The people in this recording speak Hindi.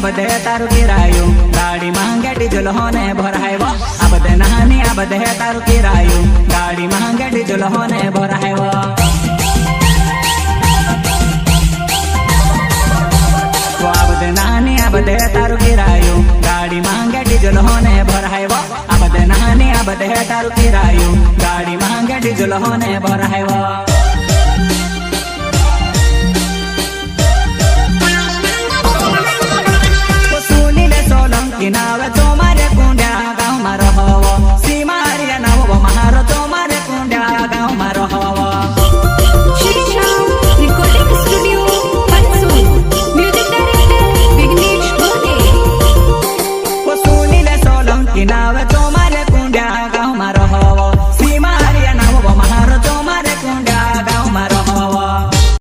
बदे तारु किरायो गाड़ी महंगे डीजल होने भरायो अब दे नहानी अब दे तारु किरायो गाड़ी महंगे डीजल होने भरायो अब दे नहानी अब दे तारु किरायो गाड़ी महंगे डीजल होने भरायो अब दे नहानी अब दे तारु किरायो गाड़ी महंगे डीजल होने भरायो।